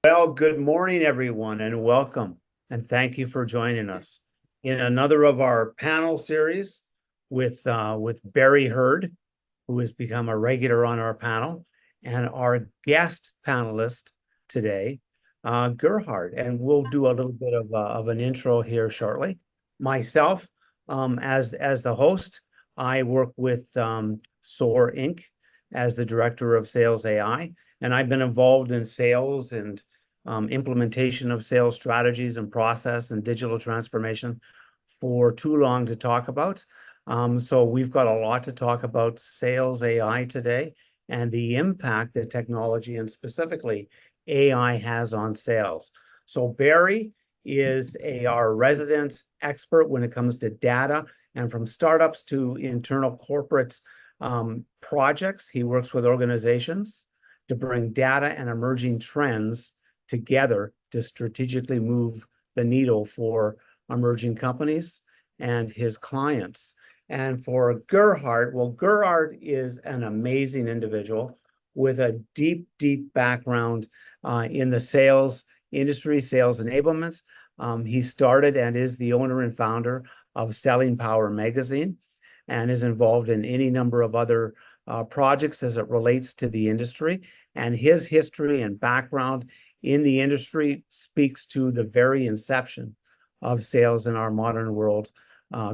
Well, good morning, everyone, and welcome. And thank you for joining us in another of our panel series with Barry Hurd, who has become a regular on our panel, and our guest panelist today, Gerhard. And we'll do a little bit of an intro here shortly. Myself, as the host, I work with SOAR Inc. as the director of Sales AI, and I've been involved in sales and implementation of sales strategies and process and digital transformation for too long to talk about. So we've got a lot to talk about sales AI today and the impact that technology and specifically AI has on sales. So Barry is our resident expert when it comes to data, and from startups to internal corporate projects. He works with organizations to bring data and emerging trends together to strategically move the needle for emerging companies and his clients. And for Gerhard, well, Gerhard is an amazing individual with a deep, deep background in the sales industry, sales enablements. He started and is the owner and founder of Selling Power magazine and is involved in any number of other projects as it relates to the industry. And his history and background in the industry speaks to the very inception of sales in our modern world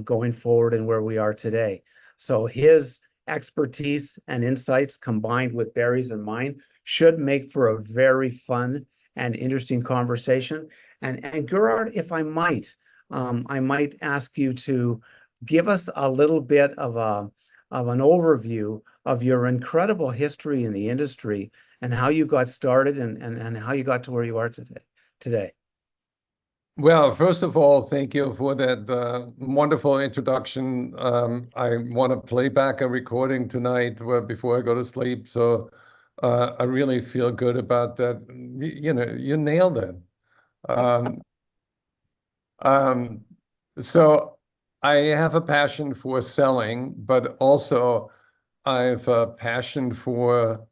going forward and where we are today. So his expertise and insights combined with Barry's and mine should make for a very fun and interesting conversation. And Gerard, if I might ask you to give us a little bit of an overview of your incredible history in the industry and how you got started and how you got to where you are today. Well, first of all, thank you for that wonderful introduction. I want to play back a recording tonight before I go to sleep. So I really feel good about that. You nailed it. Um, um, so I have a passion for selling, but also I have a passion for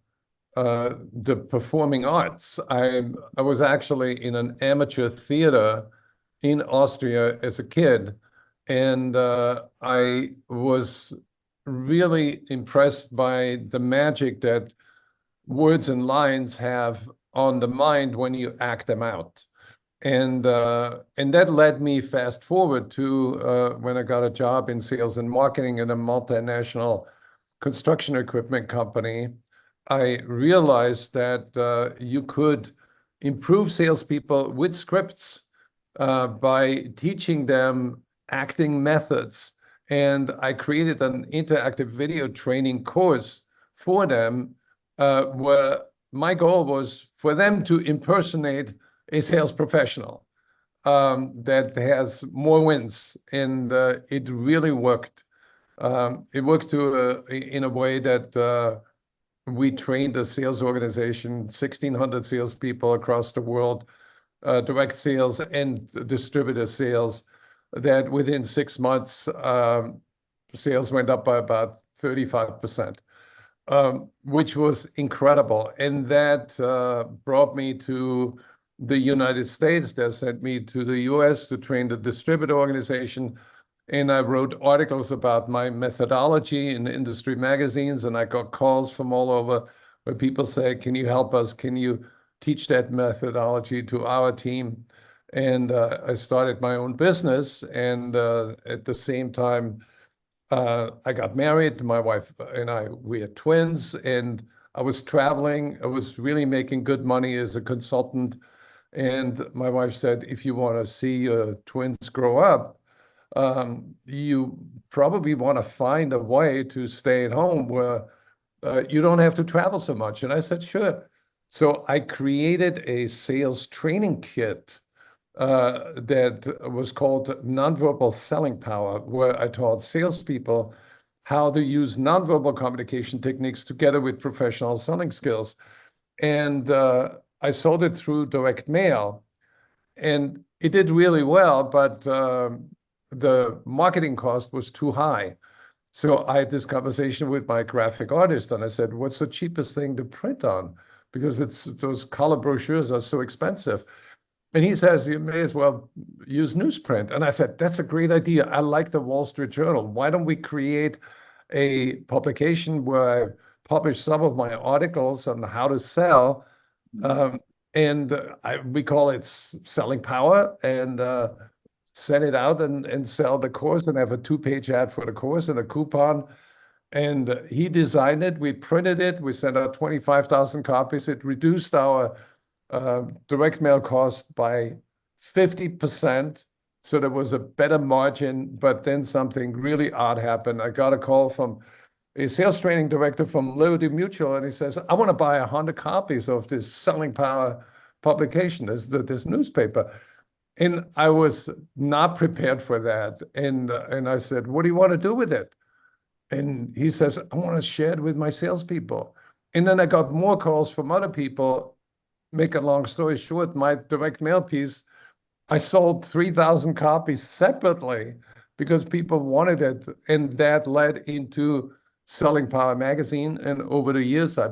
the performing arts. I was actually in an amateur theater in Austria as a kid, and I was really impressed by the magic that words and lines have on the mind when you act them out. And that led me fast forward to when I got a job in sales and marketing in a multinational construction equipment company. I realized that you could improve salespeople with scripts by teaching them acting methods. And I created an interactive video training course for them where my goal was for them to impersonate a sales professional that has more wins. And it really worked. It worked in a way that we trained a sales organization, 1,600 salespeople across the world, direct sales and distributor sales, that within 6 months, sales went up by about 35%, which was incredible. And that brought me to the United States. That sent me to the US to train the distributor organization. And I wrote articles about my methodology in industry magazines, and I got calls from all over where people say, can you help us? Can you teach that methodology to our team? And I started my own business. And at the same time, I got married. My wife and I, we are twins, and I was traveling. I was really making good money as a consultant. And my wife said, if you want to see your twins grow up, you probably want to find a way to stay at home where you don't have to travel so much. And I said, sure. So I created a sales training kit that was called Nonverbal Selling Power, where I taught salespeople how to use nonverbal communication techniques together with professional selling skills. And I sold it through direct mail, and it did really well, but the marketing cost was too high. So I had this conversation with my graphic artist, and I said, what's the cheapest thing to print on? because those color brochures are so expensive. And he says, you may as well use newsprint. And I said, that's a great idea. I like the Wall Street Journal. Why don't we create a publication where I publish some of my articles on how to sell? Um, and we call it Selling Power, and send it out and sell the course and have a 2-page ad for the course and a coupon. And he designed it. We printed it. We sent out 25,000 copies. It reduced our direct mail cost by 50%. So there was a better margin, but then something really odd happened. I got a call from a sales training director from Liberty Mutual, and he says, I want to buy 100 copies of this Selling Power publication, this newspaper. And I was not prepared for that. And I said, what do you want to do with it? And he says, I want to share it with my salespeople. And then I got more calls from other people. Make a long story short, my direct mail piece, I sold 3,000 copies separately because people wanted it. And that led into Selling Power magazine. And over the years, I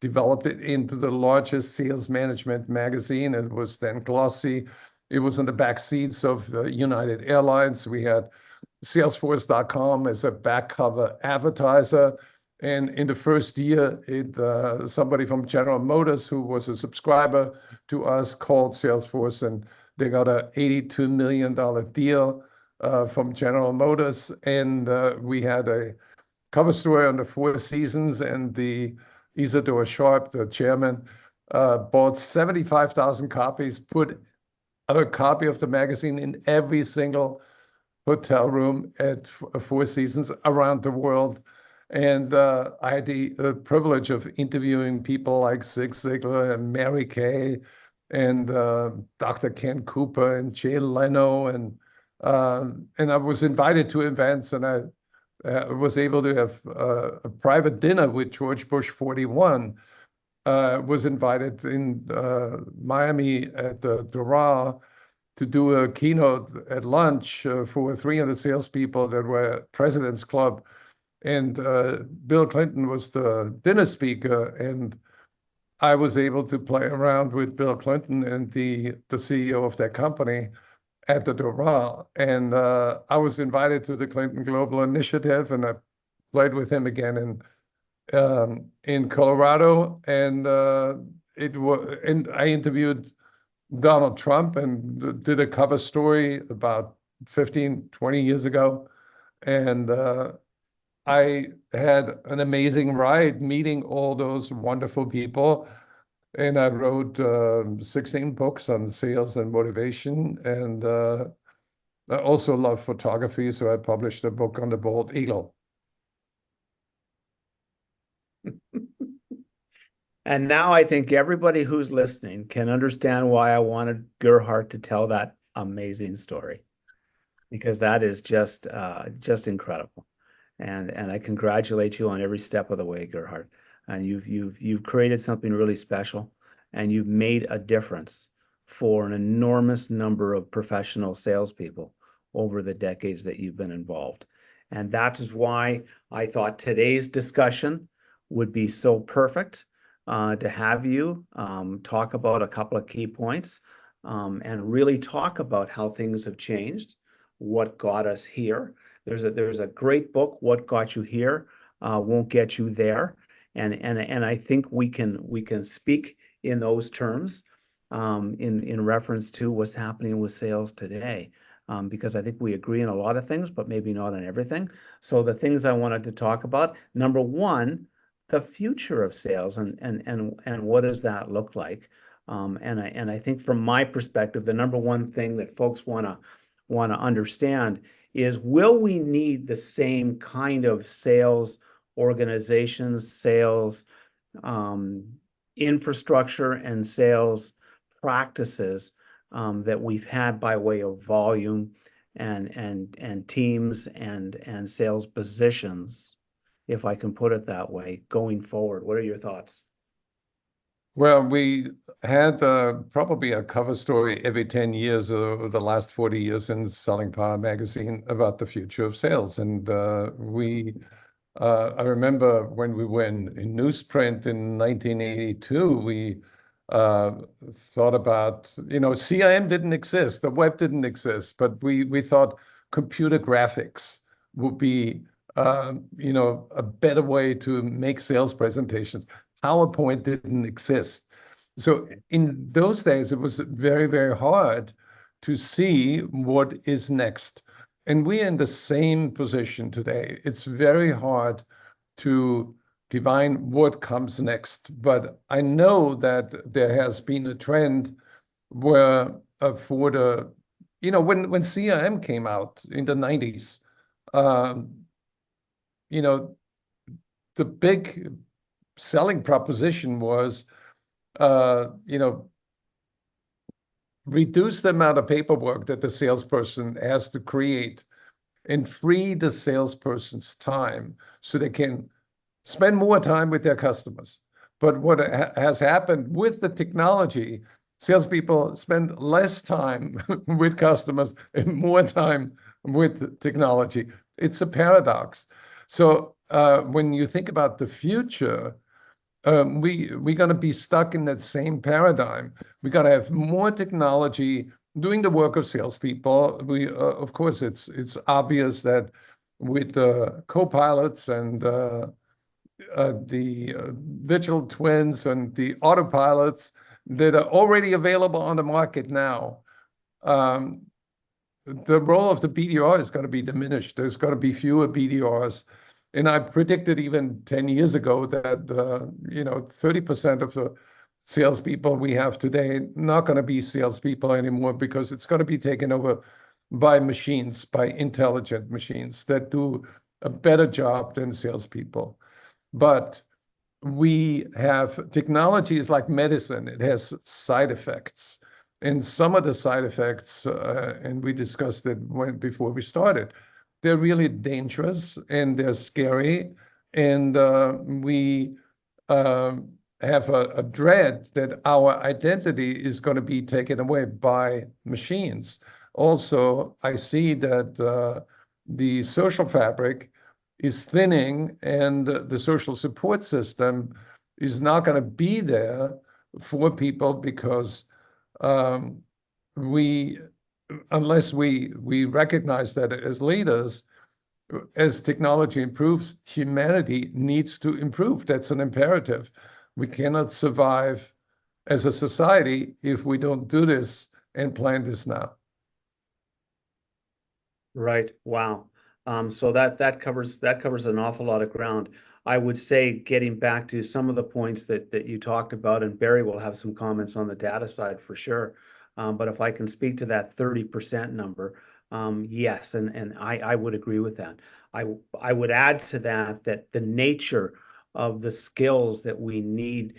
developed it into the largest sales management magazine. It was then glossy. It was in the back seats of United Airlines. We had Salesforce.com as a back cover advertiser. And in the first year, somebody from General Motors, who was a subscriber to us, called Salesforce, and they got a $82 million deal from General Motors. And we had a cover story on the Four Seasons, and Isidore Sharp, the chairman, bought 75,000 copies, put a copy of the magazine in every single hotel room at Four Seasons around the world. And I had the privilege of interviewing people like Zig Ziglar and Mary Kay and Dr. Ken Cooper and Jay Leno. And I was invited to events, and I was able to have a private dinner with George Bush 41. Was invited in Miami at the Doral to do a keynote at lunch for 300 salespeople that were at President's Club. And Bill Clinton was the dinner speaker. And I was able to play around with Bill Clinton and the CEO of that company at the Doral. And I was invited to the Clinton Global Initiative, and I played with him again in Colorado. And and I interviewed Donald Trump and did a cover story about 15, 20 years ago. And I had an amazing ride meeting all those wonderful people. And I wrote 16 books on sales and motivation. And I also love photography, so I published a book on the bald eagle. And now I think everybody who's listening can understand why I wanted Gerhard to tell that amazing story, because that is just incredible. And I congratulate you on every step of the way, Gerhard. And you've created something really special, and you've made a difference for an enormous number of professional salespeople over the decades that you've been involved. And that is why I thought today's discussion would be so perfect to have you talk about a couple of key points and really talk about how things have changed, what got us here. There's a great book, What Got You Here Won't Get You There. And I think we can speak in those terms in reference to what's happening with sales today. Because I think we agree on a lot of things, but maybe not on everything. So the things I wanted to talk about, number one, the future of sales and what does that look like? And I think from my perspective, the number one thing that folks want to understand is, will we need the same kind of sales organizations, sales infrastructure, and sales practices that we've had by way of volume and teams and sales positions, if I can put it that way, going forward? What are your thoughts? Well, we had probably a cover story every 10 years of the last 40 years in Selling Power magazine about the future of sales. And we I remember when we were in newsprint in 1982, we uh, thought about, CRM didn't exist, the web didn't exist, but we thought computer graphics would be, a better way to make sales presentations. PowerPoint didn't exist. So in those days, it was very, very hard to see what is next. And we're in the same position today. It's very hard to divine what comes next. But I know that there has been a trend where for the, when CRM came out in the 90s, um, you know, the big selling proposition was, reduce the amount of paperwork that the salesperson has to create and free the salesperson's time so they can spend more time with their customers. But what has happened with the technology, salespeople spend less time with customers and more time with technology. It's a paradox. So when you think about the future, we're going to be stuck in that same paradigm. We got to have more technology doing the work of salespeople. Of course, it's obvious that with the co-pilots and the digital twins and the autopilots that are already available on the market now, um, the role of the BDR is going to be diminished. There's going to be fewer BDRs. And I predicted even 10 years ago that 30% of the salespeople we have today not going to be salespeople anymore because it's going to be taken over by machines, by intelligent machines that do a better job than salespeople. But we have technologies like medicine. It has side effects. And some of the side effects, and we discussed it before we started, they're really dangerous and they're scary. And we have a dread that our identity is going to be taken away by machines. Also, I see that the social fabric is thinning and the social support system is not going to be there for people because um, we, unless we recognize that as leaders, as technology improves, humanity needs to improve. That's an imperative. We cannot survive as a society if we don't do this and plan this now. Right. Wow. So that covers an awful lot of ground. I would say getting back to some of the points that you talked about, and Barry will have some comments on the data side for sure. But if I can speak to that 30% number, yes, and I would agree with that. I would add to that the nature of the skills that we need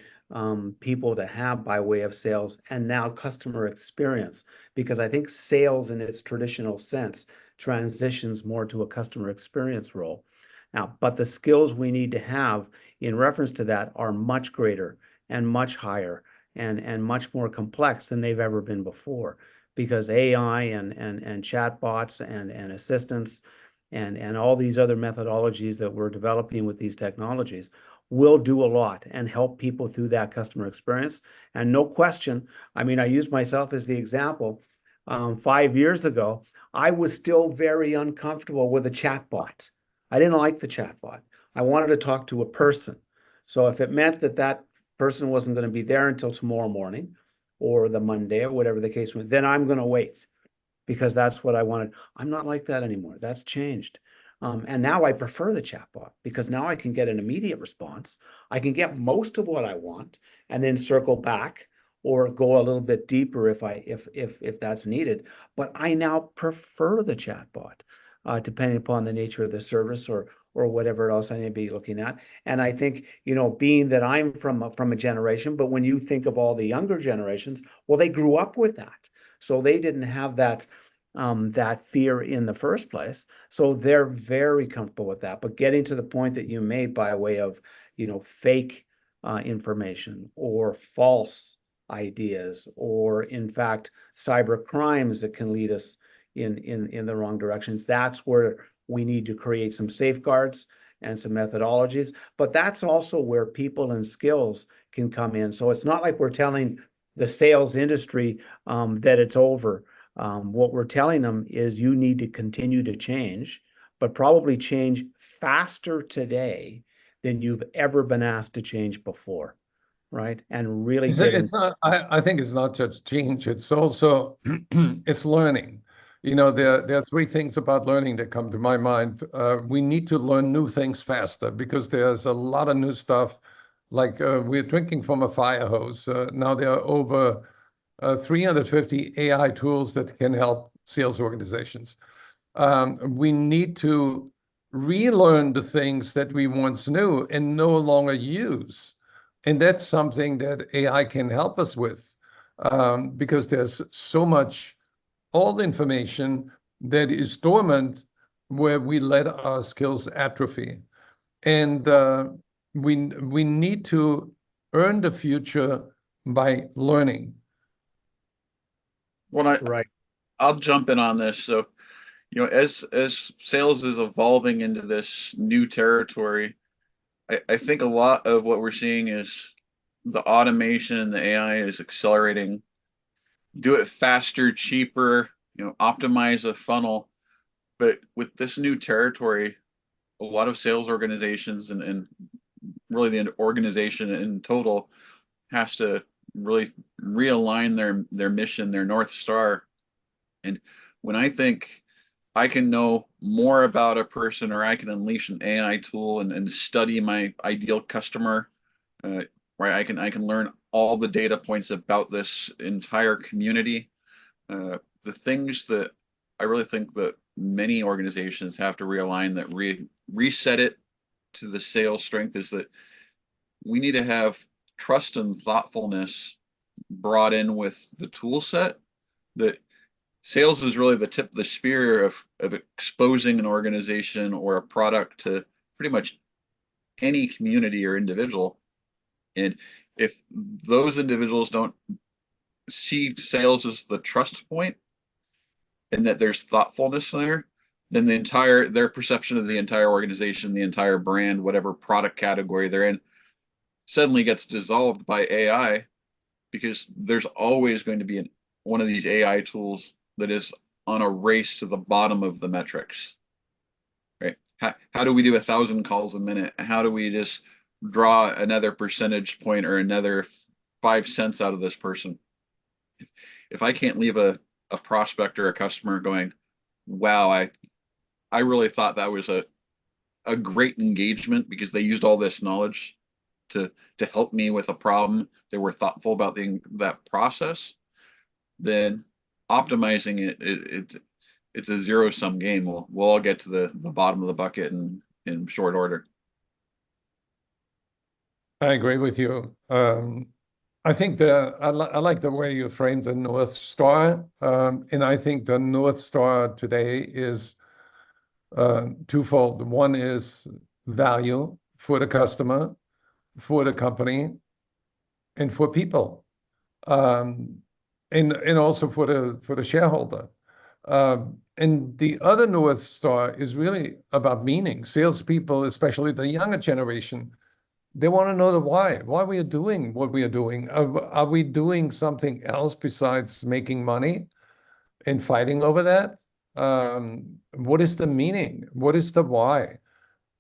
people to have by way of sales and now customer experience, because I think sales in its traditional sense transitions more to a customer experience role. Now, but the skills we need to have in reference to that are much greater and much higher and much more complex than they've ever been before, because AI and chatbots and assistants and all these other methodologies that we're developing with these technologies will do a lot and help people through that customer experience. And no question, I mean, I use myself as the example. 5 years ago, I was still very uncomfortable with a chatbot. I didn't like the chatbot. I wanted to talk to a person. So if it meant that that person wasn't going to be there until tomorrow morning or the Monday or whatever the case was, then I'm going to wait because that's what I wanted. I'm not like that anymore. That's changed. And now I prefer the chatbot because now I can get an immediate response. I can get most of what I want and then circle back or go a little bit deeper if that's needed. But I now prefer the chatbot, depending upon the nature of the service or whatever else I may be looking at. And I think, being that I'm from a generation, but when you think of all the younger generations, well, they grew up with that. So they didn't have that fear in the first place. So they're very comfortable with that. But getting to the point that you made by way of, fake information or false ideas, or in fact, cyber crimes that can lead us in the wrong directions, that's where we need to create some safeguards and some methodologies, but that's also where people and skills can come in. So it's not like we're telling the sales industry that it's over. What we're telling them is you need to continue to change, but probably change faster today than you've ever been asked to change before, right? And really get in. It's not, I think it's not just change, it's also it's learning. There are three things about learning that come to my mind. We need to learn new things faster because there's a lot of new stuff. Like we're drinking from a fire hose. Now there are over 350 AI tools that can help sales organizations. We need to relearn the things that we once knew and no longer use. And that's something that AI can help us with because there's so much old information that is dormant where we let our skills atrophy. And we need to earn the future by learning. Well, Right. I'll jump in on this. So, as sales is evolving into this new territory, I think a lot of what we're seeing is the automation and the AI is accelerating. Do it faster, cheaper, optimize a funnel. But with this new territory, a lot of sales organizations and really the organization in total has to really realign their mission, their North Star. And when I think I can know more about a person or I can unleash an AI tool and study my ideal customer, right? I can learn all the data points about this entire community. The things that I really think that many organizations have to realign that reset it to the sales strength is that we need to have trust and thoughtfulness brought in with the tool set. That sales is really the tip of the spear of exposing an organization or a product to pretty much any community or individual. And if those individuals don't see sales as the trust point and that there's thoughtfulness there, then their perception of the entire organization, the entire brand, whatever product category they're in, suddenly gets dissolved by AI because there's always going to be one of these AI tools that is on a race to the bottom of the metrics, right? How do we do 1,000 calls a minute? How do we just draw another percentage point or another 5 cents out of this person? If I can't leave a prospect or a customer going, wow, I really thought that was a great engagement because they used all this knowledge to help me with a problem. They were thoughtful about that process. Then optimizing it's a zero-sum game. We'll all get to the bottom of the bucket in short order. I agree with you. I think I like the way you framed the North Star, and I think the North Star today is twofold. One is value for the customer, for the company, and for people, and also for the shareholder. And the other North Star is really about meaning. Salespeople, especially the younger generation, they want to know the why. Why we are doing what we are doing. Are we doing something else besides making money and fighting over that? What is the meaning? What is the why?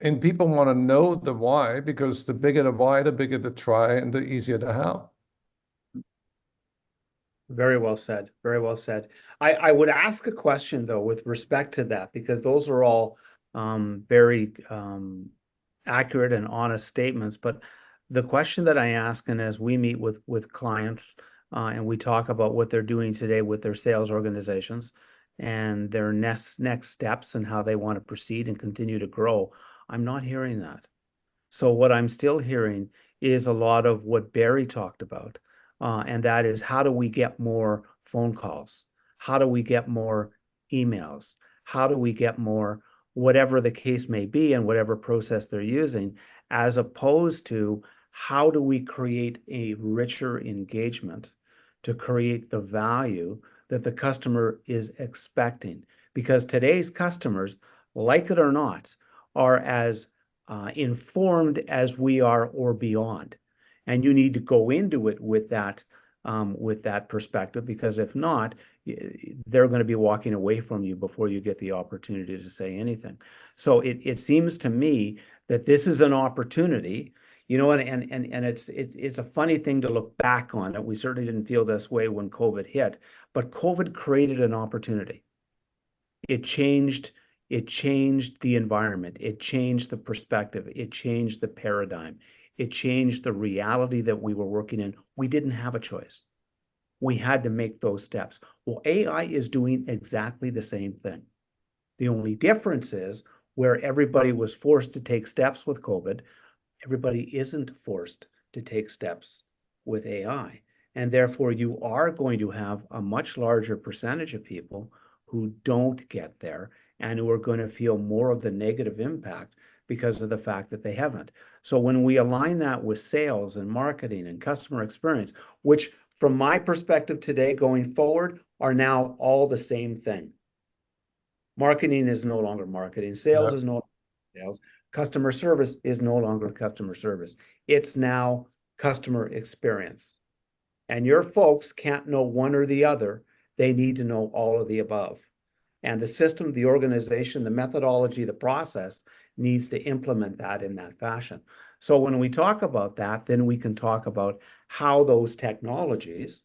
And people want to know the why because the bigger the why, the bigger the try, and the easier the how. Very well said. Very well said. I would ask a question though with respect to that, because those are all very accurate and honest statements. But the question that I ask, and as we meet with clients and we talk about what they're doing today with their sales organizations and their next steps and how they want to proceed and continue to grow, I'm not hearing that. So what I'm still hearing is a lot of what Barry talked about, and that is how do we get more phone calls? How do we get more emails? How do we get more whatever the case may be and whatever process they're using, as opposed to how do we create a richer engagement to create the value that the customer is expecting? Because today's customers, like it or not, are as informed as we are or beyond. And you need to go into it with that perspective, because if not, they're going to be walking away from you before you get the opportunity to say anything. So it seems to me that this is an opportunity, and it's a funny thing to look back on it. We certainly didn't feel this way when COVID hit, but COVID created an opportunity. It changed the environment. It changed the perspective. It changed the paradigm. It changed the reality that we were working in. We didn't have a choice. We had to make those steps. Well, AI is doing exactly the same thing. The only difference is where everybody was forced to take steps with COVID, everybody isn't forced to take steps with AI. And therefore, you are going to have a much larger percentage of people who don't get there and who are going to feel more of the negative impact because of the fact that they haven't. So when we align that with sales and marketing and customer experience, which from my perspective today going forward are now all the same thing. Marketing is no longer marketing. Sales is no longer sales. Customer service is no longer customer service. It's now customer experience. And your folks can't know one or the other. They need to know all of the above. And the system, the organization, the methodology, the process needs to implement that in that fashion. So when we talk about that, then we can talk about how those technologies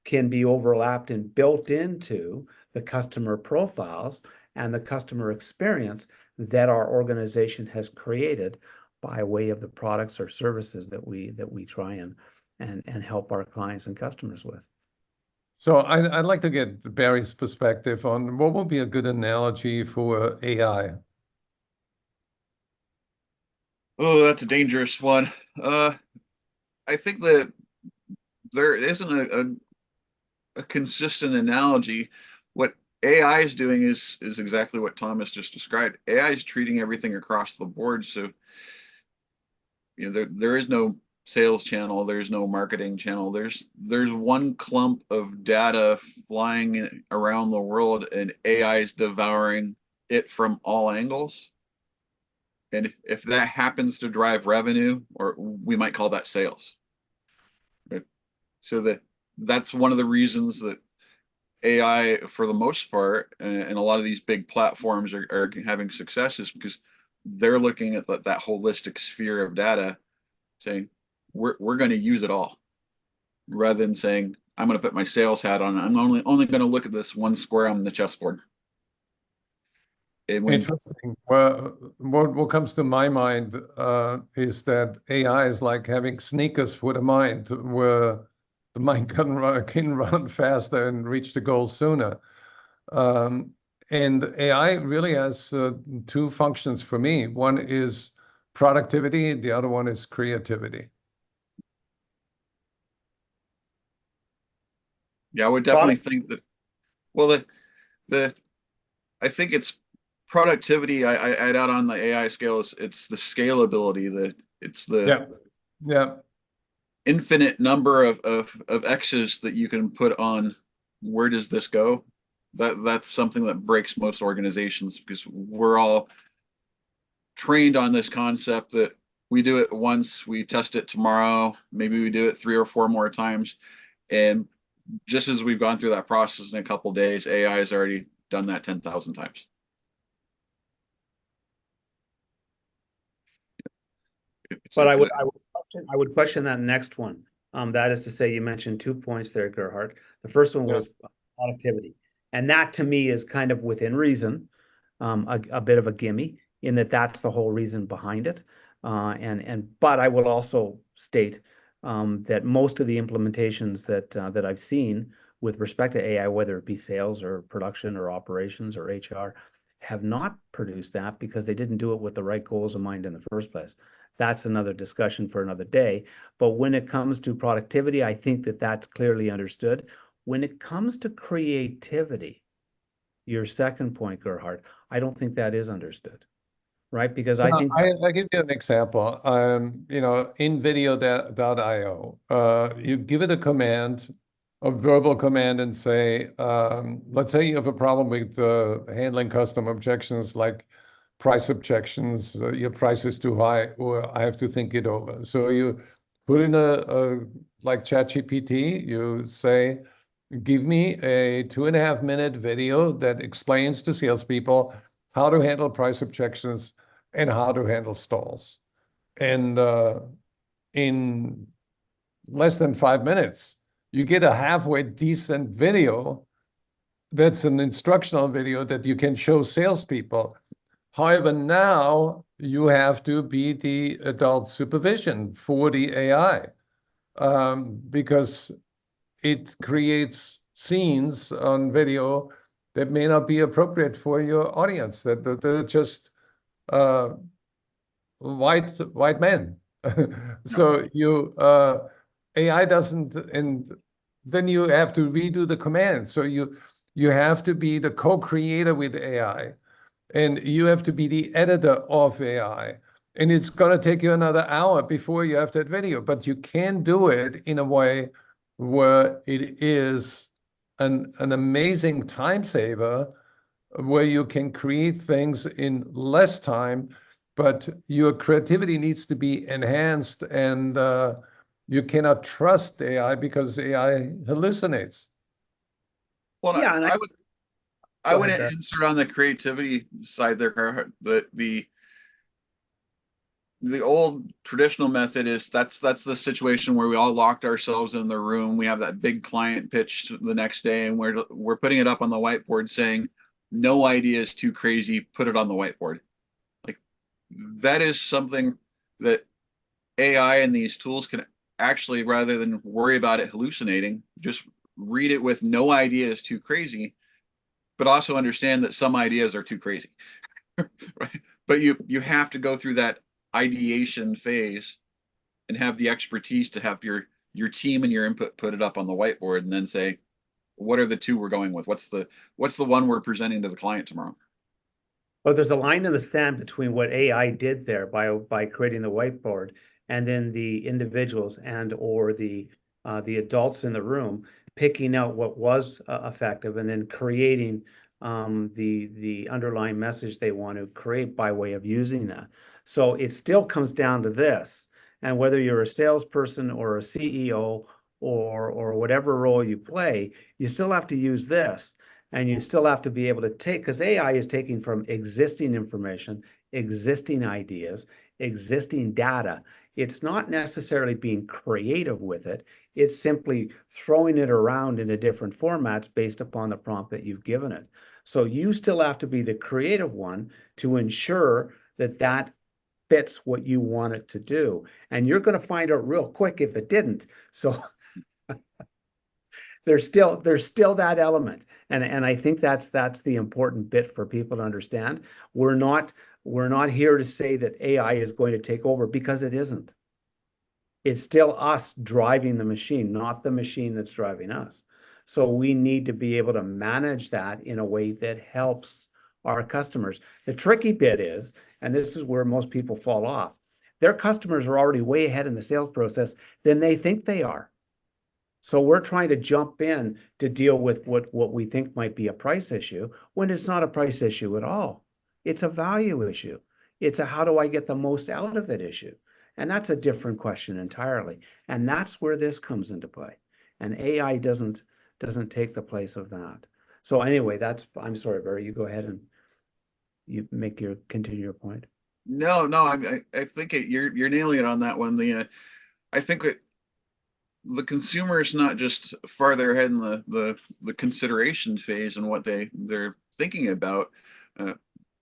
can be overlapped and built into the customer profiles and the customer experience that our organization has created by way of the products or services that we try and help our clients and customers with. So I'd like to get Barry's perspective on what would be a good analogy for AI. Oh, that's a dangerous one. I think that there isn't a consistent analogy. What AI is doing is exactly what Thomas just described. AI is treating everything across the board. So, there is no sales channel, there's no marketing channel. There's one clump of data flying around the world, and AI is devouring it from all angles. And if that happens to drive revenue, or we might call that sales. Right? So that's one of the reasons that AI, for the most part, and a lot of these big platforms are having success, is because they're looking at that holistic sphere of data, saying we're going to use it all, rather than saying I'm going to put my sales hat on. I'm only going to look at this one square on the chessboard. Interesting. Well, what comes to my mind is that AI is like having sneakers for the mind, where the mind can run faster and reach the goal sooner. And AI really has two functions for me. One is productivity, the other one is creativity. Yeah, I would definitely think that. Well, I think it's productivity. I'd add on the AI scale is it's the scalability, it's the infinite number of X's that you can put on where does this go. That's something that breaks most organizations, because we're all trained on this concept that we do it once, we test it tomorrow, maybe we do it 3 or 4 more times, and just as we've gone through that process in a couple of days, AI has already done that 10,000 times. But I would question that next one. That is to say, you mentioned 2 points there, Gerhard. The first one was productivity. And that to me is kind of within reason, a bit of a gimme, in that that's the whole reason behind it. But I will also state that most of the implementations that I've seen with respect to AI, whether it be sales or production or operations or HR, have not produced that because they didn't do it with the right goals in mind in the first place. That's another discussion for another day. But when it comes to productivity, I think that that's clearly understood. When it comes to creativity, your second point, Gerhard, I don't think that is understood, right? Because I think I give you an example. In video.io, you give it a command, a verbal command, and say, let's say you have a problem with handling custom objections, like price objections, your price is too high, or I have to think it over. So you put in a like ChatGPT, you say, give me a 2.5 minute video that explains to salespeople how to handle price objections and how to handle stalls. And in less than 5 minutes, you get a halfway decent video that's an instructional video that you can show salespeople. However, now you have to be the adult supervision for the AI, because it creates scenes on video that may not be appropriate for your audience, that are just uh, white men. So you AI doesn't, and then you have to redo the command. So you have to be the co-creator with AI, and you have to be the editor of AI. And it's going to take you another hour before you have that video, but you can do it in a way where it is an amazing time saver, where you can create things in less time, but your creativity needs to be enhanced, and you cannot trust AI because AI hallucinates. Well, Yeah, and I go would ahead, Barry. insert on the creativity side there, Gerhard, the old traditional method is that's the situation where we all locked ourselves in the room. We have that big client pitch the next day, and we're putting it up on the whiteboard saying, "No idea is too crazy. Put it on the whiteboard." Like that is something that AI and these tools can actually, rather than worry about it hallucinating, just read it with no idea is too crazy, but also understand that some ideas are too crazy, right? But you have to go through that ideation phase and have the expertise to have your team and your input put it up on the whiteboard and then say, what are the two we're going with? What's the one we're presenting to the client tomorrow? But there's a line in the sand between what AI did there by creating the whiteboard and then the individuals and or the adults in the room picking out what was effective and then creating the underlying message they want to create by way of using that. So it still comes down to this, and whether you're a salesperson or a CEO or whatever role you play, you still have to use this. And you still have to be able to take, because AI is taking from existing information, existing ideas, existing data. It's not necessarily being creative with it. It's simply throwing it around into different formats based upon the prompt that you've given it. So you still have to be the creative one to ensure that that fits what you want it to do. And you're going to find out real quick if it didn't. So there's still that element, and I think that's the important bit for people to understand. We're not here to say that AI is going to take over, because it isn't. It's still us driving the machine, not the machine that's driving us. So we need to be able to manage that in a way that helps our customers. The tricky bit is, and this is where most people fall off, their customers are already way ahead in the sales process than they think they are. So we're trying to jump in to deal with what we think might be a price issue when it's not a price issue at all. It's a value issue. It's a how do I get the most out of it issue. And that's a different question entirely. And that's where this comes into play. And AI doesn't take the place of that. So anyway, I'm sorry, Barry, you go ahead and you continue your point. No, I think you're nailing it on that one. I think the consumer is not just farther ahead in the consideration phase and what they're thinking about. Uh,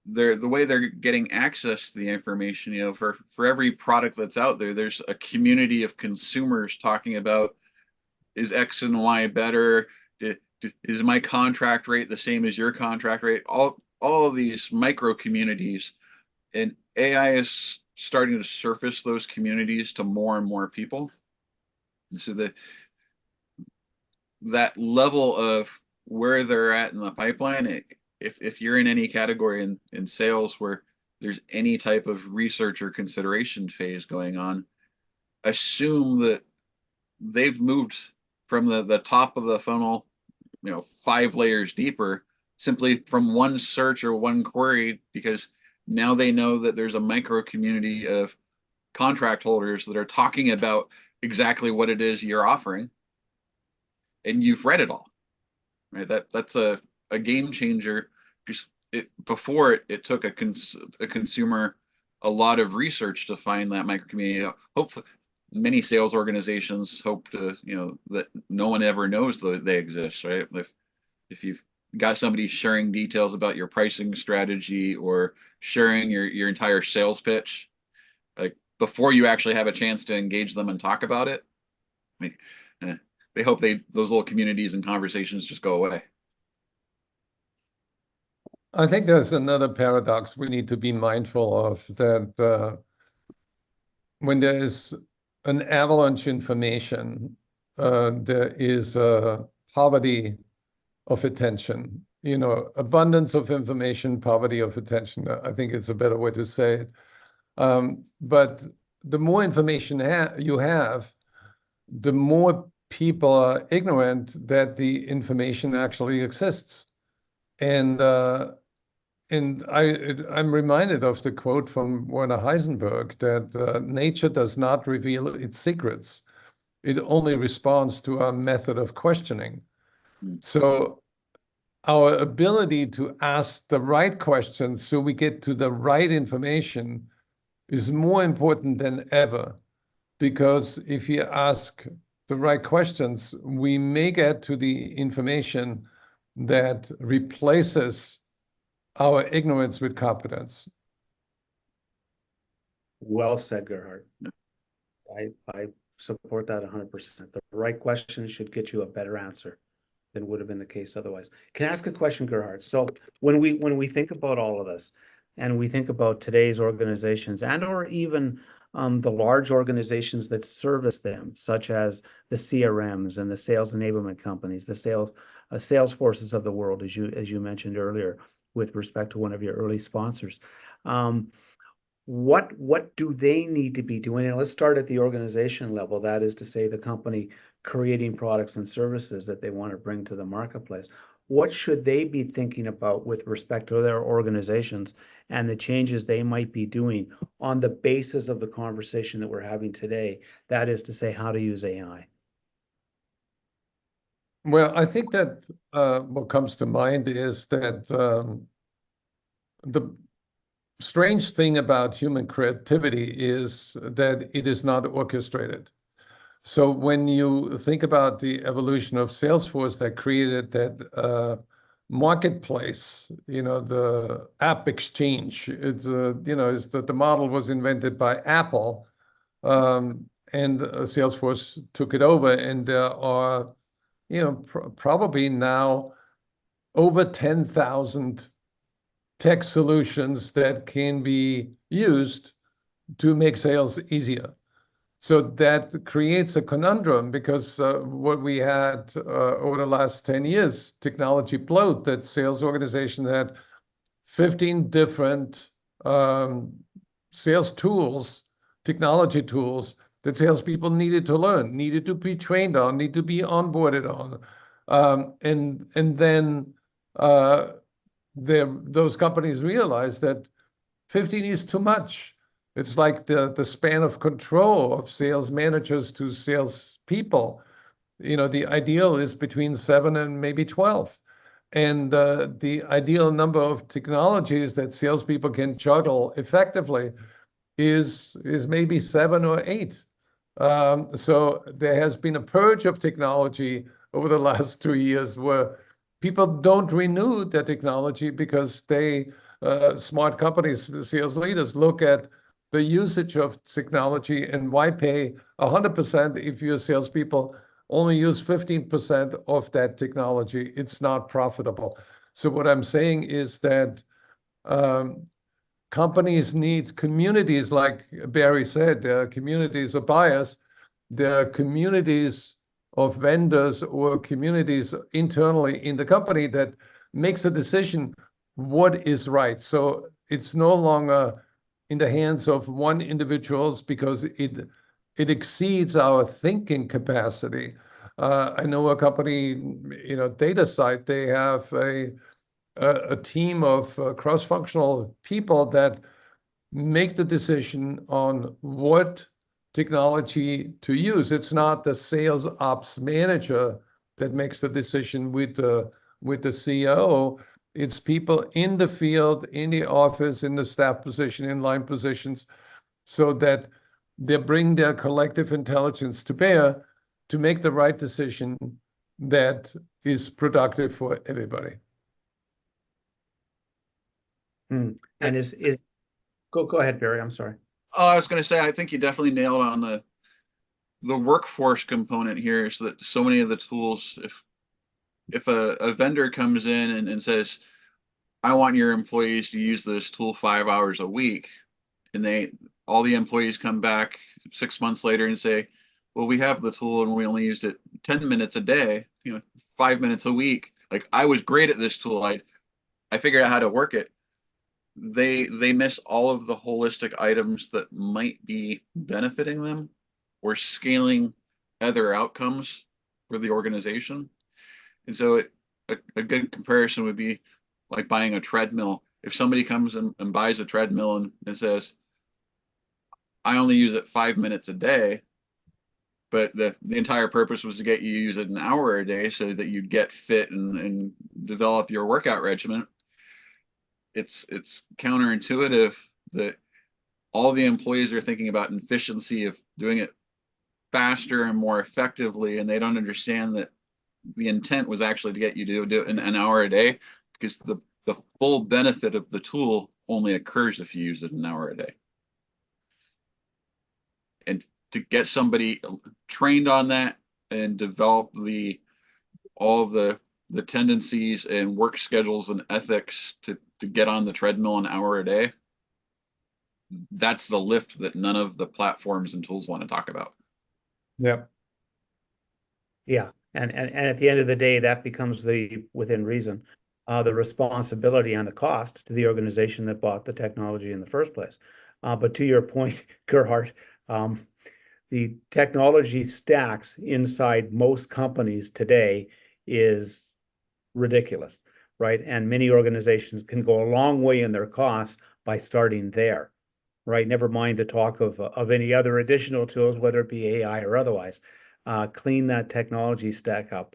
the way they're getting access to the information, for every product that's out there, there's a community of consumers talking about, is X and Y better? Is my contract rate the same as your contract rate? All of these micro communities, and AI is starting to surface those communities to more and more people. So that level of where they're at in the pipeline, if you're in any category in sales where there's any type of research or consideration phase going on, assume that they've moved from the top of the funnel, 5 layers deeper, simply from one search or one query, because Now they know that there's a micro community of contract holders that are talking about exactly what it is you're offering, and you've read it all, right? That's a game changer. Just before it took a consumer a lot of research to find that micro community. Hopefully, many sales organizations hope to, that no one ever knows that they exist, right? If you've got somebody sharing details about your pricing strategy or sharing your entire sales pitch, like before you actually have a chance to engage them and talk about it, like, they hope those little communities and conversations just go away. I think there's another paradox we need to be mindful of, that when there is an avalanche information, there is a poverty of attention. Abundance of information, poverty of attention. I think it's a better way to say it. But the more information you have, the more people are ignorant that the information actually exists. And I'm reminded of the quote from Werner Heisenberg that nature does not reveal its secrets. It only responds to our method of questioning. So our ability to ask the right questions so we get to the right information is more important than ever. Because if you ask the right questions, we may get to the information that replaces our ignorance with competence. Well said, Gerhard. I support that 100%. The right question should get you a better answer than would have been the case otherwise. Can I ask a question, Gerhard? So when we think about all of this, and we think about today's organizations and or even the large organizations that service them, such as the CRMs and the sales enablement companies, the sales forces of the world, as you mentioned earlier, with respect to one of your early sponsors. What do they need to be doing? And let's start at the organization level. That is to say, the company creating products and services that they want to bring to the marketplace. What should they be thinking about with respect to their organizations and the changes they might be doing on the basis of the conversation that we're having today? That is to say, how to use AI. Well, I think that what comes to mind is that the strange thing about human creativity is that it is not orchestrated. So when you think about the evolution of Salesforce that created that marketplace, the app exchange, it's is that the model was invented by Apple, and Salesforce took it over, and there are probably now over 10,000 tech solutions that can be used to make sales easier. So that creates a conundrum, because what we had over the last 10 years, technology bloat, that sales organization had 15 different sales tools, technology tools that salespeople needed to learn, needed to be trained on, need to be onboarded on. And then those companies realized that 15 is too much. It's like the span of control of sales managers to sales people. The ideal is between 7 and maybe 12. And the ideal number of technologies that salespeople can juggle effectively is maybe 7 or 8. So there has been a purge of technology over the last 2 years where people don't renew their technology because smart companies, sales leaders, look at the usage of technology and why pay 100% if your salespeople only use 15% of that technology. It's not profitable. So what I'm saying is that companies need communities, like Barry said. There are communities of buyers. There are communities of vendors or communities internally in the company that makes a decision what is right. So it's no longer in the hands of one individuals, because it exceeds our thinking capacity. I know a company, DataSite, they have a a team of cross-functional people that make the decision on what technology to use. It's not the sales ops manager that makes the decision with the CEO. It's people in the field, in the office, in the staff position, in line positions, so that they bring their collective intelligence to bear to make the right decision that is productive for everybody. And go ahead, Barry. I'm sorry. Oh, I was going to say, I think you definitely nailed on the workforce component here. Is that so many of the tools, if a vendor comes in and says, I want your employees to use this tool 5 hours a week, and all the employees come back 6 months later and say, well, we have the tool and we only used it 10 minutes a day, 5 minutes a week. Like, I was great at this tool. I figured out how to work it. They miss all of the holistic items that might be benefiting them or scaling other outcomes for the organization. And so a good comparison would be like buying a treadmill. If somebody comes and buys a treadmill and says, I only use it 5 minutes a day, but the entire purpose was to get you to use it an hour a day so that you'd get fit and develop your workout regimen. It's counterintuitive that all the employees are thinking about efficiency of doing it faster and more effectively, and they don't understand that the intent was actually to get you to do it in an hour a day, because the full benefit of the tool only occurs if you use it an hour a day. And to get somebody trained on that and develop all of the tendencies and work schedules and ethics to get on the treadmill an hour a day, that's the lift that none of the platforms and tools want to talk about. Yep. Yeah. And at the end of the day, that becomes within reason, the responsibility and the cost to the organization that bought the technology in the first place. But to your point, Gerhard, the technology stacks inside most companies today is ridiculous, right? And many organizations can go a long way in their costs by starting there, right? Never mind the talk of any other additional tools, whether it be AI or otherwise. Clean that technology stack up.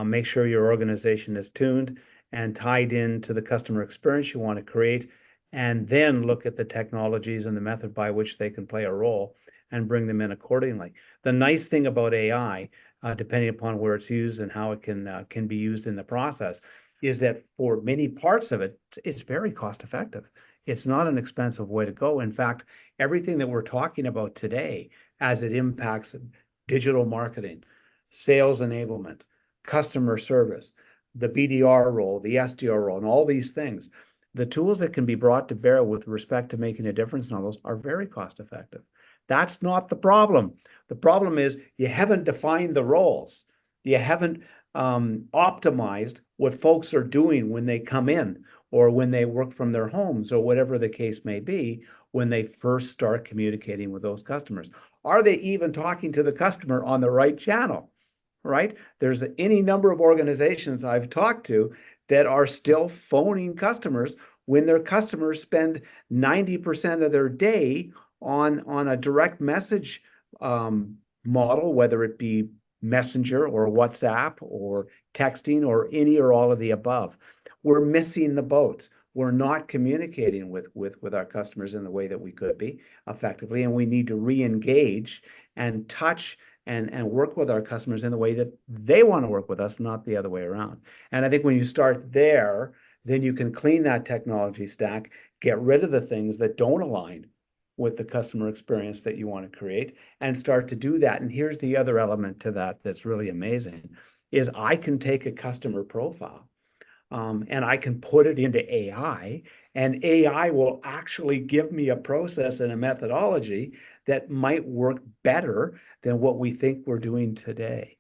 Make sure your organization is tuned and tied into the customer experience you want to create, and then look at the technologies and the method by which they can play a role and bring them in accordingly. The nice thing about AI, depending upon where it's used and how it can be used in the process, is that for many parts of it, it's very cost effective. It's not an expensive way to go. In fact, everything that we're talking about today, as it impacts digital marketing, sales enablement, customer service, the BDR role, the SDR role, and all these things, the tools that can be brought to bear with respect to making a difference in all those are very cost effective. That's not the problem. The problem is you haven't defined the roles. You haven't optimized what folks are doing when they come in or when they work from their homes or whatever the case may be when they first start communicating with those customers. Are they even talking to the customer on the right channel, right? There's any number of organizations I've talked to that are still phoning customers when their customers spend 90% of their day on a direct message model, whether it be Messenger or WhatsApp or texting or any or all of the above. We're missing the boat. We're not communicating with our customers in the way that we could be effectively, and we need to re-engage and touch and work with our customers in the way that they want to work with us, not the other way around. And I think when you start there, then you can clean that technology stack, get rid of the things that don't align with the customer experience that you want to create, and start to do that. And here's the other element to that that's really amazing, is I can take a customer profile and I can put it into AI, and AI will actually give me a process and a methodology that might work better than what we think we're doing today,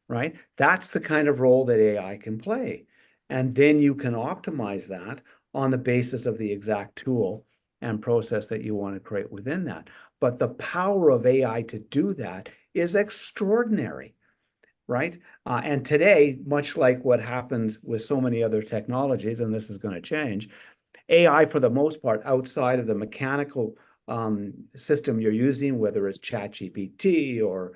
right? That's the kind of role that AI can play. And then you can optimize that on the basis of the exact tool and process that you want to create within that. But the power of AI to do that is extraordinary. right? And today, much like what happened with so many other technologies, and this is going to change, AI, for the most part, outside of the mechanical system you're using, whether it's ChatGPT or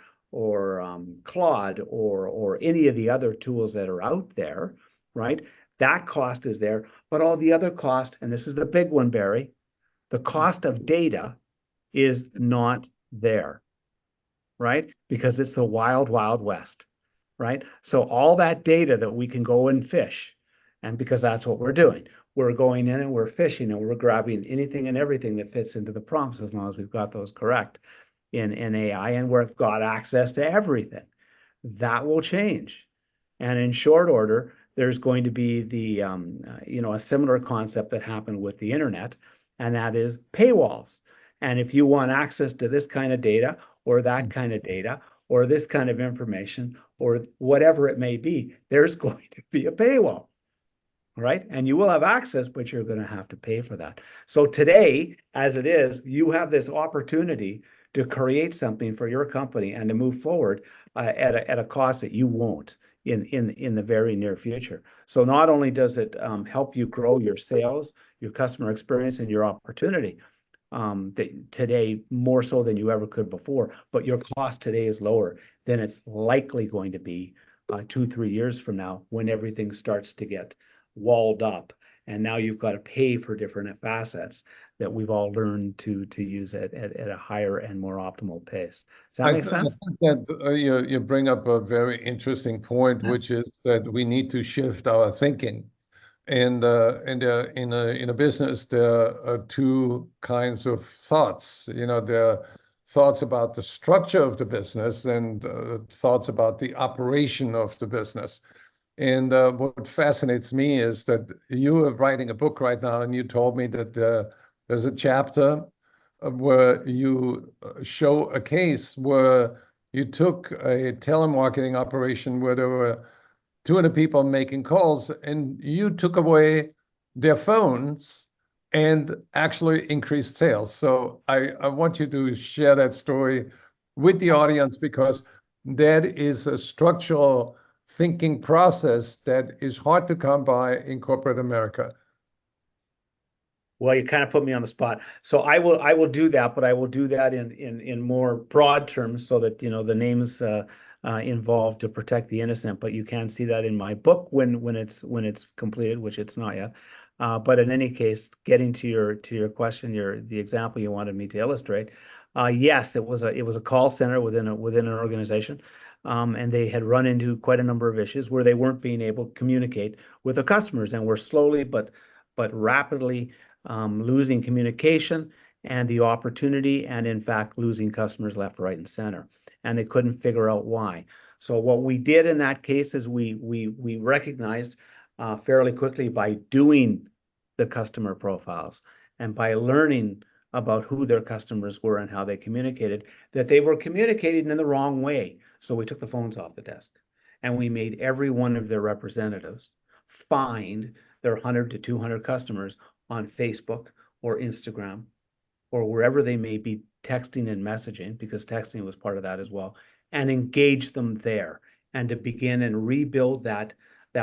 Claude or any of the other tools that are out there, right? That cost is there, but all the other cost, and this is the big one, Barry, the cost of data is not there, right? Because it's the wild, wild west, right? So all that data that we can go and fish, and because that's what we're doing, we're going in and we're fishing and we're grabbing anything and everything that fits into the prompts as long as we've got those correct in AI, and we've got access to everything. That will change. And in short order, there's going to be a similar concept that happened with the internet, and that is paywalls. And if you want access to this kind of data or that kind of data or this kind of information or whatever it may be, there's going to be a paywall, right? And you will have access, but you're going to have to pay for that. So today, as it is, you have this opportunity to create something for your company and to move forward at a cost that you won't in the very near future. So not only does it help you grow your sales, your customer experience, and your opportunity today more so than you ever could before, but your cost today is lower than it's likely going to be 2, 3 years from now when everything starts to get walled up. And now you've got to pay for different facets that we've all learned to use at a higher and more optimal pace. Does that make sense? I think that you bring up a very interesting point, which is that we need to shift our thinking. And in a business, there are two kinds of thoughts. There are thoughts about the structure of the business and thoughts about the operation of the business. And what fascinates me is that you are writing a book right now, and you told me that there's a chapter where you show a case where you took a telemarketing operation where there were 200 people making calls, and you took away their phones and actually increased sales. So I want you to share that story with the audience, because that is a structural thinking process that is hard to come by in corporate America. Well, you kind of put me on the spot. So I will do that, but I will do that in more broad terms so that the names involved to protect the innocent. But you can see that in my book when it's completed, which it's not yet. But in any case, getting to your question, the example you wanted me to illustrate, yes, it was a call center within an organization. And they had run into quite a number of issues where they weren't being able to communicate with the customers, and were slowly but rapidly losing communication and the opportunity, and in fact losing customers left, right, and center. And they couldn't figure out why. So what we did in that case is we recognized fairly quickly, by doing the customer profiles and by learning about who their customers were and how they communicated, that they were communicating in the wrong way. So we took the phones off the desk, and we made every one of their representatives find their 100 to 200 customers on Facebook or Instagram or wherever they may be texting and messaging, because texting was part of that as well, and engage them there, and to begin and rebuild that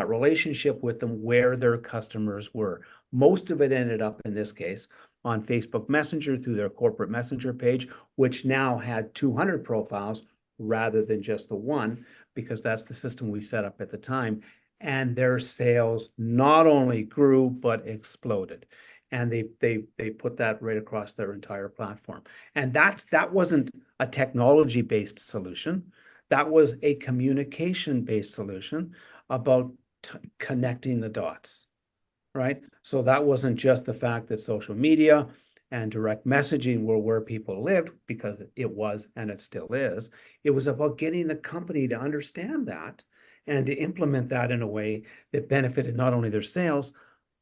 relationship with them where their customers were. Most of it ended up, in this case, on Facebook Messenger through their corporate messenger page, which now had 200 profiles rather than just the one, because that's the system we set up at the time. And their sales not only grew, but exploded. And they put that right across their entire platform. And that wasn't a technology-based solution. That was a communication-based solution about connecting the dots, right? So that wasn't just the fact that social media and direct messaging were where people lived, because it was and it still is. It was about getting the company to understand that and to implement that in a way that benefited not only their sales,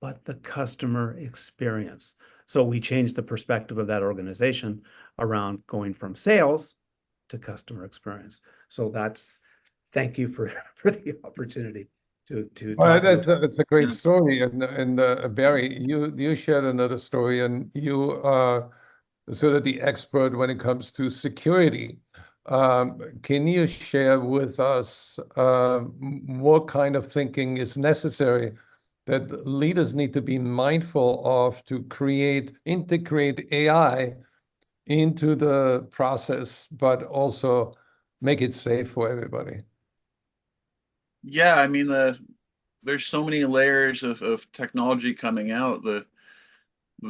but the customer experience. So we changed the perspective of that organization around going from sales to customer experience. So thank you for the opportunity to Well, talk. that's a great story. And Barry, you shared another story, and you are sort of the expert when it comes to security. Can you share with us what kind of thinking is necessary that leaders need to be mindful of to integrate AI into the process, but also make it safe for everybody? Yeah, I mean there's so many layers of technology coming out. The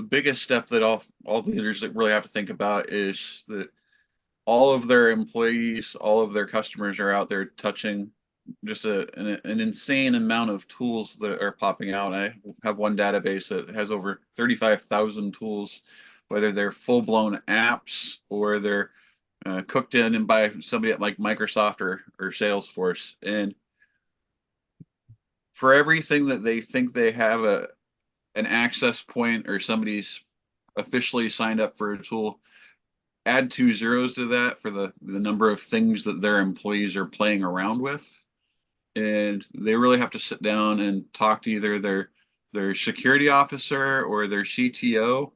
biggest step that all leaders that really have to think about is that all of their employees, all of their customers are out there touching just an insane amount of tools that are popping out. I have one database that has over 35,000 tools, whether they're full-blown apps or they're cooked in and by somebody at like Microsoft or Salesforce. And for everything that they think they have an access point or somebody's officially signed up for a tool, add 2 zeros to that for the number of things that their employees are playing around with. And they really have to sit down and talk to either their security officer or their CTO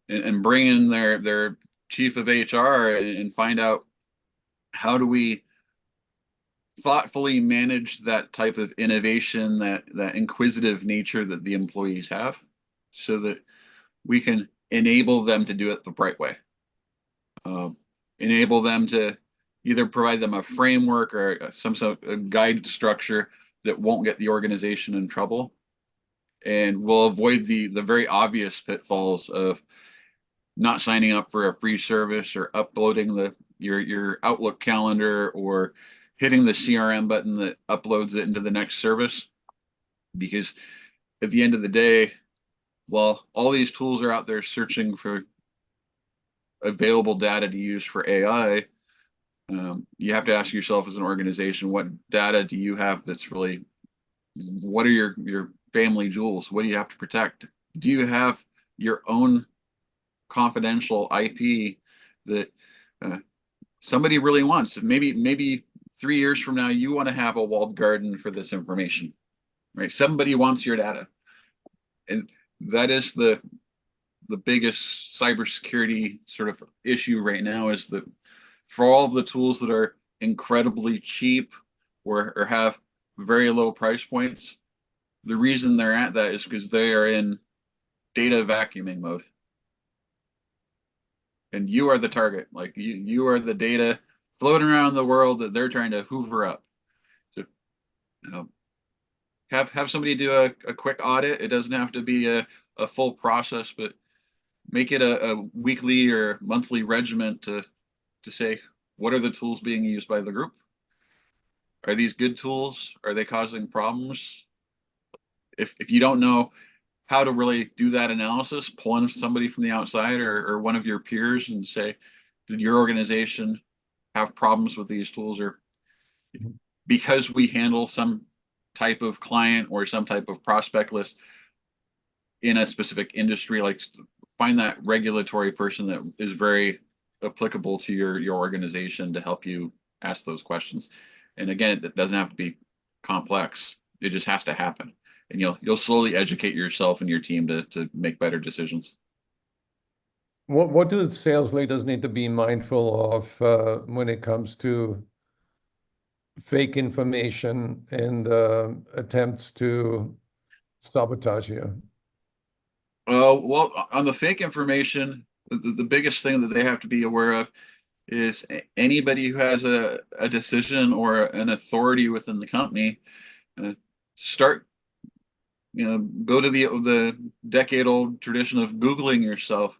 and bring in their chief of HR and find out how do we thoughtfully manage that type of innovation, that inquisitive nature that the employees have, so that we can enable them to do it the right way. Enable them to either provide them a framework or some sort of guide structure that won't get the organization in trouble, and will avoid the very obvious pitfalls of not signing up for a free service or uploading your Outlook calendar or hitting the CRM button that uploads it into the next service. Because at the end of the day, while all these tools are out there searching for available data to use for AI, you have to ask yourself as an organization, what data do you have that's really, what are your family jewels? What do you have to protect? Do you have your own confidential IP that somebody really wants? Maybe 3 years from now, you want to have a walled garden for this information, right? Somebody wants your data. And that is the biggest cybersecurity sort of issue right now, is that for all of the tools that are incredibly cheap or have very low price points, the reason they're at that is because they are in data vacuuming mode. And you are the target. Like you are the data floating around the world that they're trying to hoover up. So, you know, have somebody do a quick audit. It doesn't have to be a full process, but make it a weekly or monthly regiment to say, what are the tools being used by the group? Are these good tools? Are they causing problems? If you don't know how to really do that analysis, pull in somebody from the outside or one of your peers and say, did your organization have problems with these tools? Or because we handle some type of client or some type of prospect list in a specific industry, like find that regulatory person that is very applicable to your organization to help you ask those questions. And again, it doesn't have to be complex. It just has to happen. And you'll slowly educate yourself and your team to make better decisions. What do sales leaders need to be mindful of when it comes to fake information and attempts to sabotage you? Well, on the fake information, the biggest thing that they have to be aware of is anybody who has a decision or an authority within the company, uh, start, go to the decade-old tradition of Googling yourself.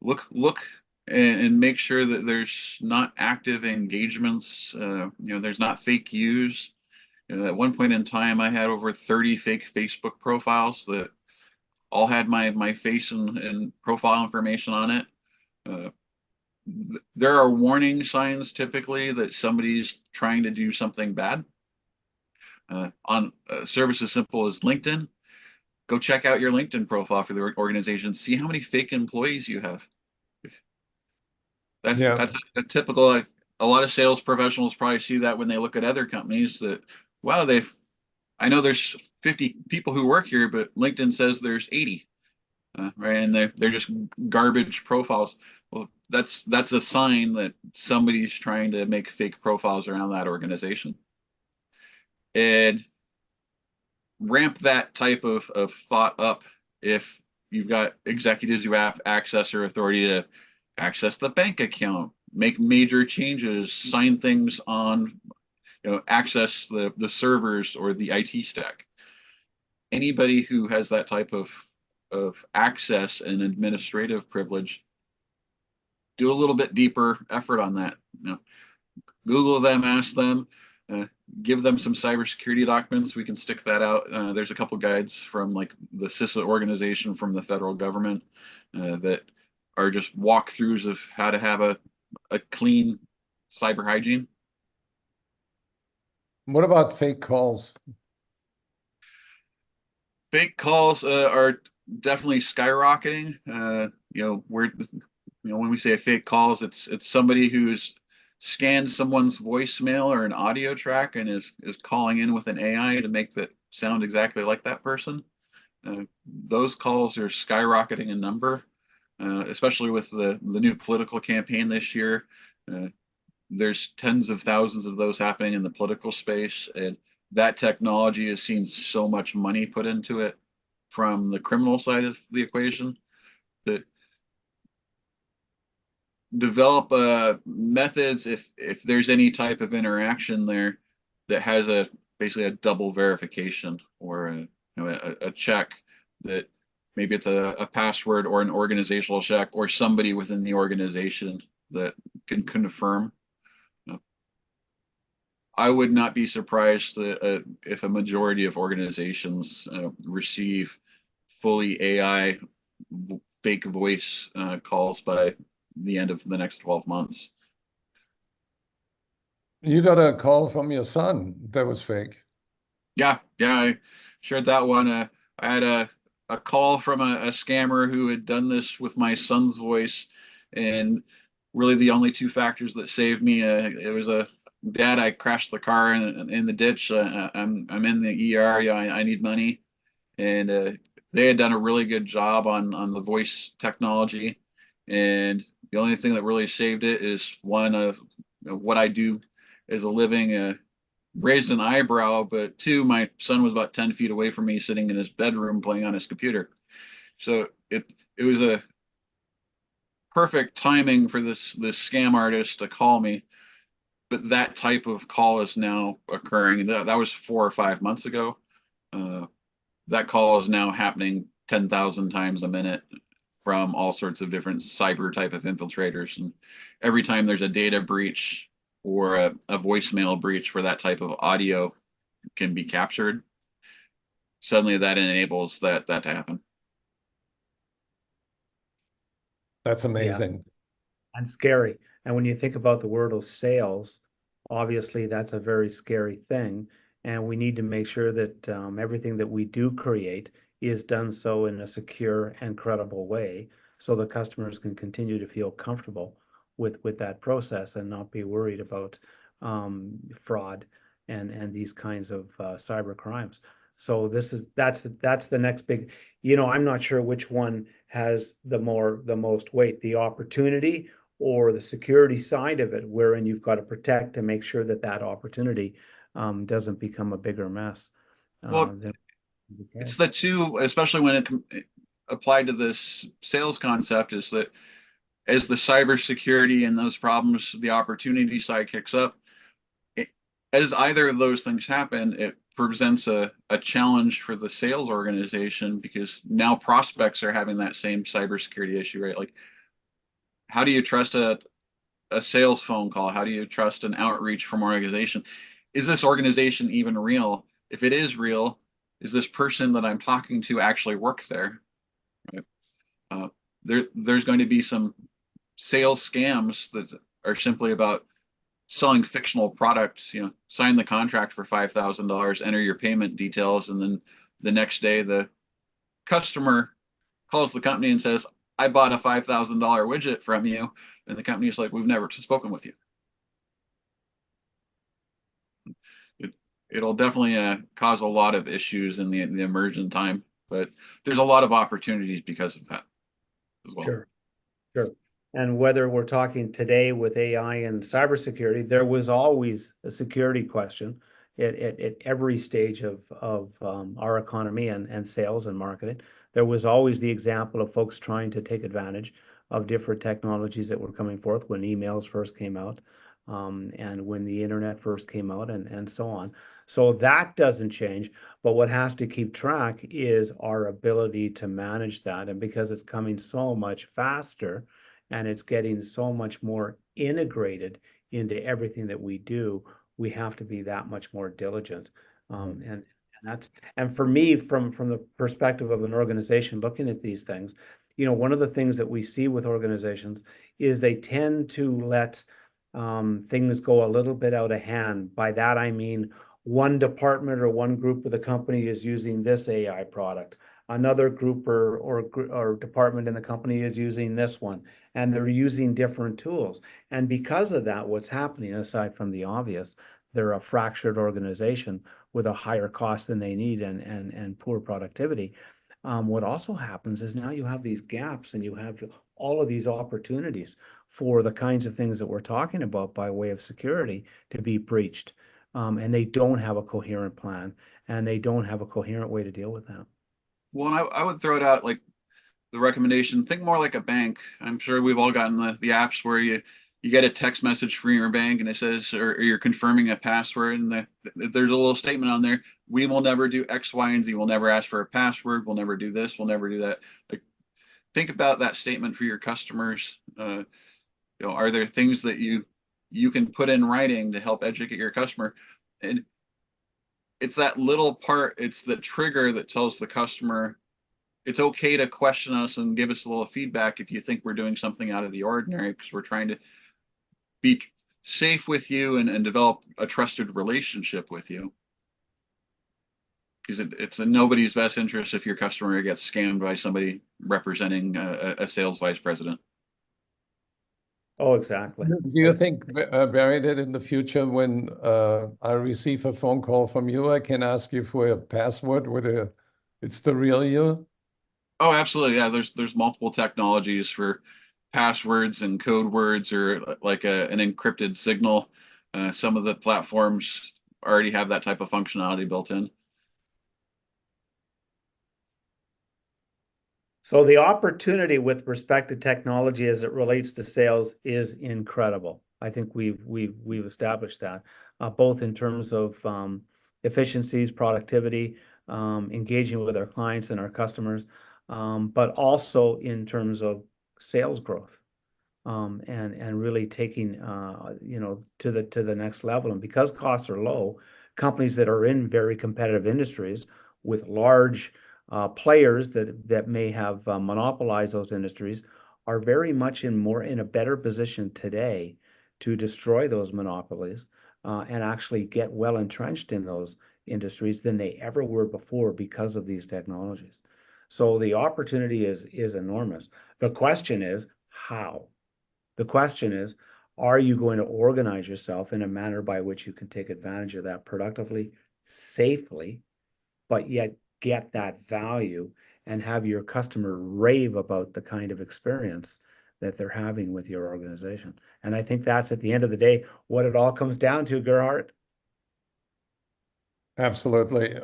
Look and make sure that there's not active engagements. There's not fake use. At one point in time, I had over 30 fake Facebook profiles that all had my face and profile information on it. Uh, there are warning signs typically that somebody's trying to do something bad. On a service as simple as LinkedIn, go check out your LinkedIn profile for the organization. See how many fake employees you have. That's a typical. A lot of sales professionals probably see that when they look at other companies. That, wow, I know there's 50 people who work here, but LinkedIn says there's 80. Right, and they're just garbage profiles. Well, that's a sign that somebody's trying to make fake profiles around that organization. And ramp that type of thought up if you've got executives who have access or authority to access the bank account, make major changes, sign things on, access the servers or the IT stack. Anybody who has that type of access and administrative privilege, do a little bit deeper effort on that. Google them, ask them, uh, give them some cybersecurity documents. We can stick that out. There's a couple guides from like the CISA organization from the federal government that are just walkthroughs of how to have a clean cyber hygiene. What about fake calls? Fake calls are definitely skyrocketing. When we say fake calls, it's somebody who's scanned someone's voicemail or an audio track and is calling in with an AI to make that sound exactly like that person. Those calls are skyrocketing in number, especially with the new political campaign this year. There's tens of thousands of those happening in the political space, and that technology has seen so much money put into it from the criminal side of the equation that develop methods if there's any type of interaction there that has basically a double verification or a check that maybe it's a password or an organizational check or somebody within the organization that can confirm. I would not be surprised if a majority of organizations receive fully AI fake voice calls by the end of the next 12 months. You got a call from your son that was fake. Yeah, I shared that one. I had a call from a scammer who had done this with my son's voice, and really the only two factors that saved me, it was Dad, I crashed the car in the ditch. I'm in the ER. Yeah, I need money, and they had done a really good job on the voice technology, and the only thing that really saved it is one of what I do as a living. Raised an eyebrow, but two, my son was about 10 feet away from me sitting in his bedroom playing on his computer. So it was a perfect timing for this scam artist to call me. But that type of call is now occurring. That was 4 or 5 months ago. That call is now happening 10,000 times a minute from all sorts of different cyber type of infiltrators. And every time there's a data breach or a voicemail breach where that type of audio can be captured, suddenly that enables that to happen. That's amazing. Yeah, and scary. And when you think about the world of sales, obviously that's a very scary thing. And we need to make sure that everything that we do create is done so in a secure and credible way, so the customers can continue to feel comfortable with that process and not be worried about fraud and these kinds of cyber crimes. So that's the next big, I'm not sure which one has the most weight, the opportunity or the security side of it, wherein you've got to protect and make sure that that opportunity doesn't become a bigger mess. Well, it's the two, especially when it applied to this sales concept, is that as the cybersecurity and those problems, the opportunity side kicks up. As either of those things happen, it presents a challenge for the sales organization because now prospects are having that same cybersecurity issue, right? Like, how do you trust a sales phone call? How do you trust an outreach from organization? Is this organization even real? If it is real, is this person that I'm talking to actually work there? Right? There's going to be some sales scams that are simply about selling fictional products. Sign the contract for $5,000, enter your payment details, and then the next day the customer calls the company and says, I bought a $5,000 widget from you, and the company's like, we've never spoken with you. It'll definitely cause a lot of issues in the emergent time, but there's a lot of opportunities because of that as well. Sure. And whether we're talking today with AI and cybersecurity, there was always a security question at every stage of our economy and sales and marketing. There was always the example of folks trying to take advantage of different technologies that were coming forth when emails first came out, and when the internet first came out, and so on. So that doesn't change, but what has to keep track is our ability to manage that. And because it's coming so much faster, and it's getting so much more integrated into everything that we do, we have to be that much more diligent. And that's, and for me, from the perspective of an organization looking at these things, one of the things that we see with organizations is they tend to let things go a little bit out of hand. By that I mean one department or one group of the company is using this AI product. Another group or department in the company is using this one, and they're using different tools. And because of that, what's happening, aside from the obvious, they're a fractured organization with a higher cost than they need and poor productivity. What also happens is now you have these gaps and you have all of these opportunities for the kinds of things that we're talking about by way of security to be breached. And they don't have a coherent plan, and they don't have a coherent way to deal with that. Well, and I would throw it out like the recommendation, think more like a bank. I'm sure we've all gotten the apps where you get a text message from your bank and it says, or you're confirming a password, and there's a little statement on there: we will never do X, Y, and Z. We'll never ask for a password. We'll never do this. We'll never do that. Like, think about that statement for your customers. Are there things that you can put in writing to help educate your customer? And it's that little part, it's the trigger that tells the customer it's okay to question us and give us a little feedback if you think we're doing something out of the ordinary, because we're trying to be safe with you and develop a trusted relationship with you. Because it's in nobody's best interest if your customer gets scammed by somebody representing a sales vice president. Oh, exactly. Do you think, Barry, that in the future, when I receive a phone call from you, I can ask you for a password whether it's the real you? Oh, absolutely. Yeah, there's multiple technologies for passwords and code words, or like an encrypted signal. Some of the platforms already have that type of functionality built in. So the opportunity with respect to technology as it relates to sales is incredible. I think we've established that, both in terms of efficiencies, productivity, engaging with our clients and our customers, but also in terms of sales growth, and really taking to the next level. And because costs are low, companies that are in very competitive industries with large players that may have monopolized those industries are very much in a better position today to destroy those monopolies, and actually get well entrenched in those industries than they ever were before because of these technologies. So the opportunity is enormous. The question is how. The question is, are you going to organize yourself in a manner by which you can take advantage of that productively, safely, but yet get that value and have your customer rave about the kind of experience that they're having with your organization? And I think that's, at the end of the day, what it all comes down to, Gerhard. Absolutely.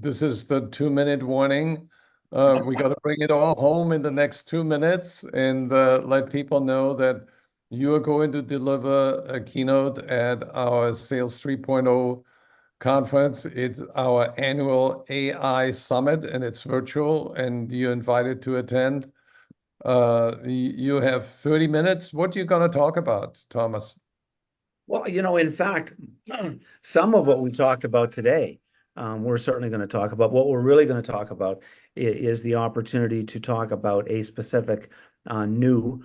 This is the 2-minute warning. We got to bring it all home in the next 2 minutes and let people know that you are going to deliver a keynote at our Sales 3.0 conference. It's our annual AI summit, and it's virtual, and you're invited to attend. You have 30 minutes. What are you going to talk about, Thomas? Well, in fact, some of what we talked about today, we're certainly going to talk about. What we're really going to talk about is the opportunity to talk about a specific new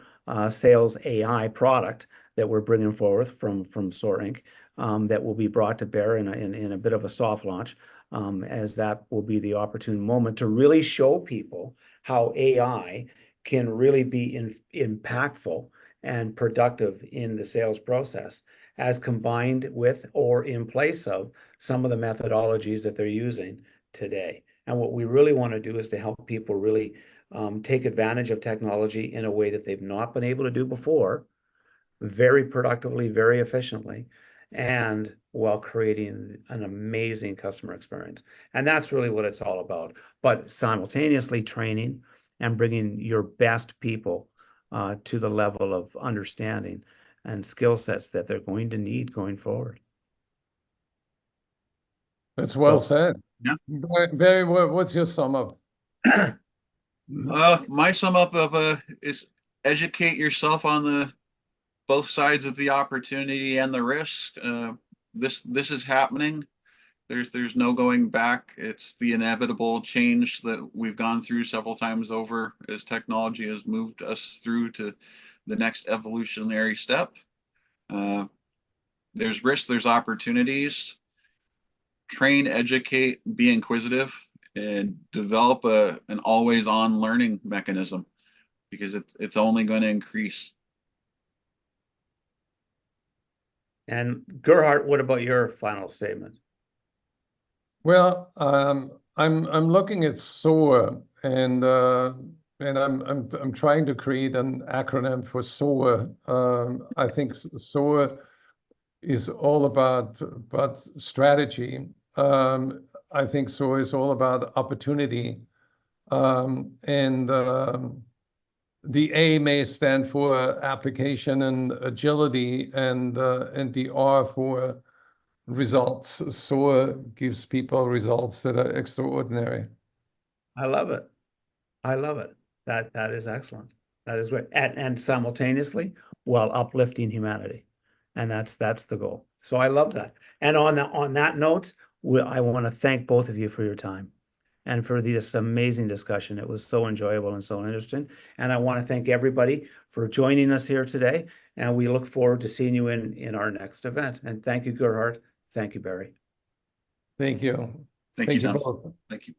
sales AI product that we're bringing forth from SOAR Inc., that will be brought to bear in a bit of a soft launch, as that will be the opportune moment to really show people how AI can really be impactful and productive in the sales process, as combined with or in place of some of the methodologies that they're using today. And what we really want to do is to help people really take advantage of technology in a way that they've not been able to do before, very productively, very efficiently, and while creating an amazing customer experience. And that's really what it's all about. But simultaneously training and bringing your best people to the level of understanding and skill sets that they're going to need going forward. That's well So, said. Yeah. Barry, what's your sum up? My sum up of is educate yourself on the both sides of the opportunity and the risk. This is happening. There's no going back. It's the inevitable change that we've gone through several times over as technology has moved us through to the next evolutionary step. There's risks, there's opportunities. Train, educate, be inquisitive, and develop an always on learning mechanism because it's only going to increase. and Gerhard, what about your final statement? Well, I'm looking at SOAR, and I'm trying to create an acronym for SOAR. I think SOAR is all about strategy. I think SOAR is all about opportunity, and the A may stand for application and agility, and the R for results. SOAR gives people results that are extraordinary. I love it. I love it. That is excellent. That is great. And simultaneously, while uplifting humanity. And that's the goal. So I love that. And on that note, I want to thank both of you for your time and for this amazing discussion. It was so enjoyable and so interesting. And I want to thank everybody for joining us here today. And we look forward to seeing you in our next event. And thank you, Gerhard. Thank you, Barry. Thank you. Thank you, Dennis. both. Thank you.